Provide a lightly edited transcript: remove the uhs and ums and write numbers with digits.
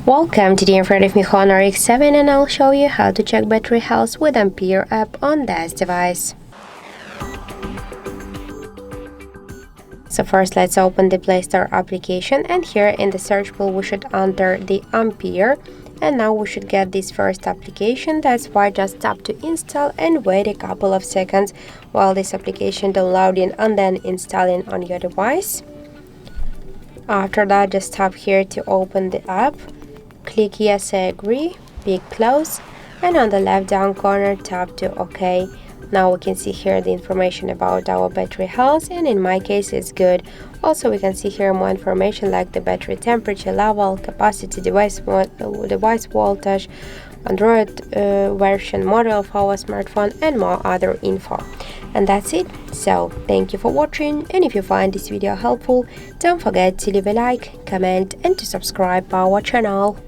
Welcome to the in front of me Honor X7, and I'll show you how to check battery health with Ampere app on this device. So first let's open the Play Store application, and here in the search bar we should enter the Ampere, and now we should get this first application. That's why just tap to install and wait a couple of seconds while this application downloading and then installing on your device. After that, just tap here to open the app. Click yes, I agree, pick close, and on the left down corner tap to OK. Now we can see here the information about our battery health, and in my case it's good. Also we can see here more information like the battery temperature level, capacity, device voltage, Android version, model of our smartphone, and more other info. And that's it. So thank you for watching, and if you find this video helpful, don't forget to leave a like, comment, and to subscribe our channel.